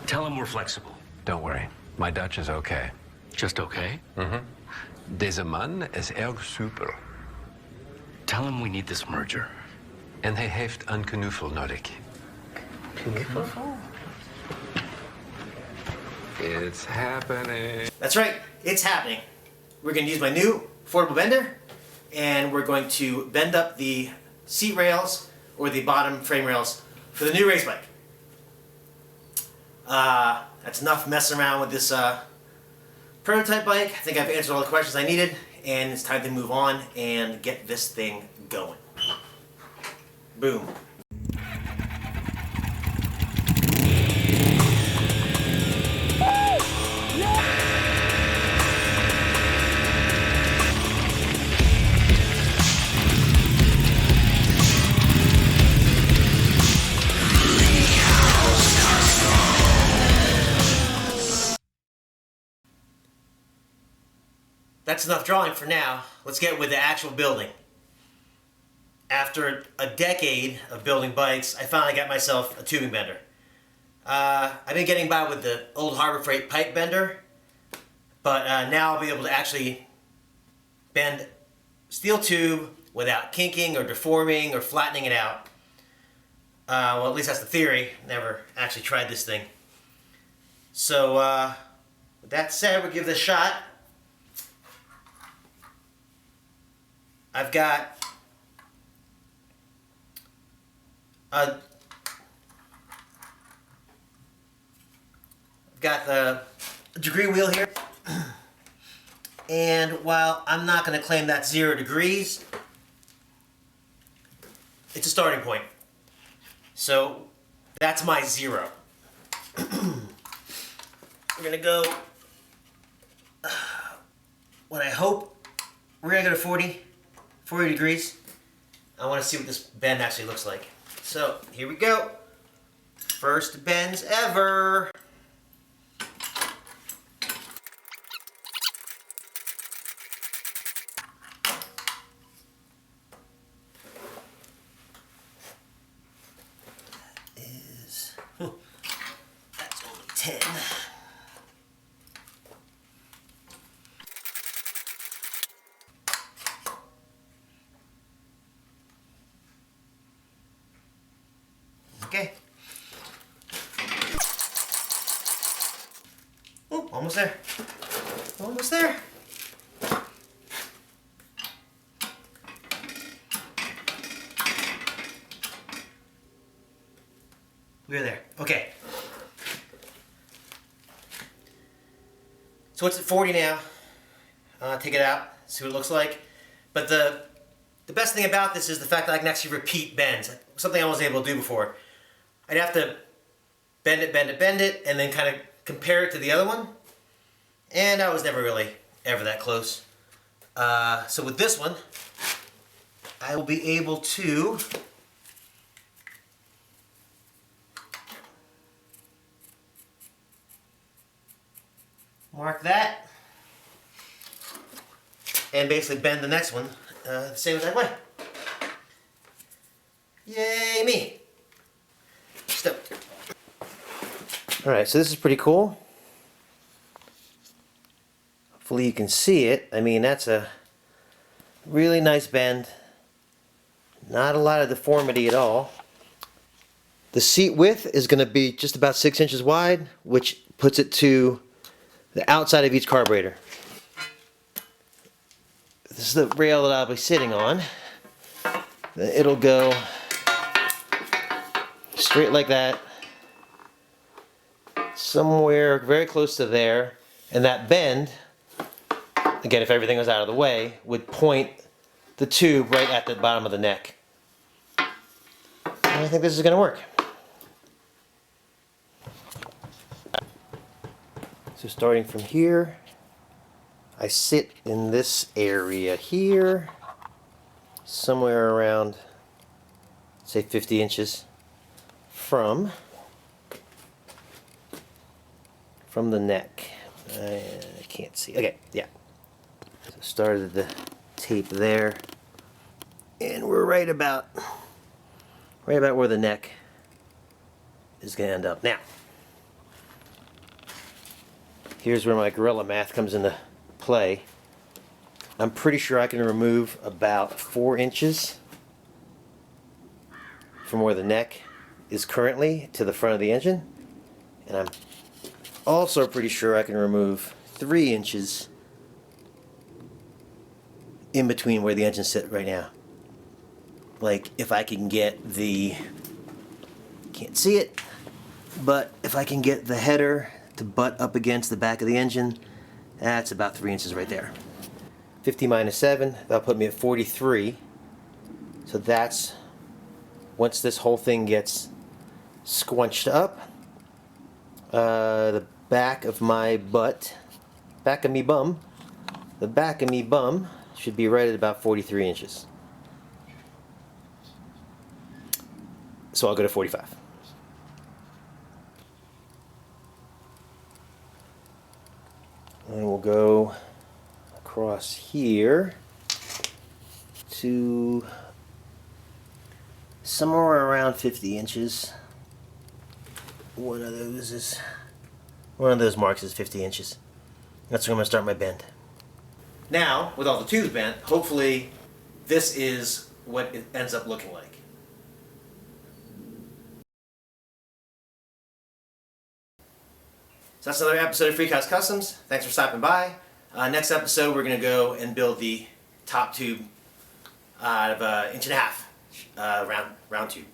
Tell him we're flexible. Don't worry. My Dutch is okay. Just okay? Deze man is erg super. Tell him we need this merger. En hij heeft een knuffel nodig. Knuffel? It's happening. That's right, it's happening. We're going to use my new affordable bender, and we're going to bend up the seat rails, or the bottom frame rails, for the new race bike. That's enough messing around with this prototype bike. I think I've answered all the questions I needed, and it's time to move on and get this thing going. Boom. That's enough drawing for now. Let's get with the actual building. After a decade of building bikes, I finally got myself a tubing bender. I've been getting by with the old Harbor Freight pipe bender, but now I'll be able to actually bend steel tube without kinking or deforming or flattening it out. Well, at least that's the theory. Never actually tried this thing. So, with that said, we'll give this a shot. I've got the degree wheel here, and while I'm not going to claim that's 0 degrees, it's a starting point. So that's my 0. We're going to go, what I hope, we're going to go to 40 degrees. I want to see what this bend actually looks like. So, here we go. First bends ever. That's only 10. Okay. Oh, almost there. Almost there. We're there. Okay. So it's at 40 now. Take it out, see what it looks like. But the best thing about this is the fact that I can actually repeat bends. Something I wasn't able to do before. I'd have to bend it, and then kind of compare it to the other one. And I was never really ever that close. So with this one, I will be able to mark that and basically bend the next one the same exact way. Yay me! Stoked. Alright, so this is pretty cool. Hopefully you can see it. I mean, that's a really nice bend. Not a lot of deformity at all. The seat width is going to be just about 6 inches wide, which puts it to the outside of each carburetor. This is the rail that I'll be sitting on. It'll go straight like that, somewhere very close to there, and that bend, again, if everything was out of the way, would point the tube right at the bottom of the neck. And I think this is going to work. So starting from here, I sit in this area here, somewhere around, say, 50 inches from the neck. I can't see. Okay, yeah. So started the tape there, and we're right about where the neck is going to end up. Now, here's where my gorilla math comes into play. I'm pretty sure I can remove about 4 inches from where the neck is currently to the front of the engine, and I'm also pretty sure I can remove 3 inches in between where the engines sit right now. Like if I can get the, can't see it, but if I can get the header to butt up against the back of the engine, that's about 3 inches right there. 50 minus 7, that'll put me at 43. So that's, once this whole thing gets squunched up, the back of my butt, back of me bum, the back of me bum should be right at about 43 inches. So I'll go to 45. And we'll go across here to somewhere around 50 inches. One of those marks is 50 inches. That's where I'm going to start my bend. Now, with all the tubes bent, hopefully this is what it ends up looking like. So that's another episode of Free Cost Customs. Thanks for stopping by. Next episode, we're going to go and build the top tube out of 1.5 inch round tube.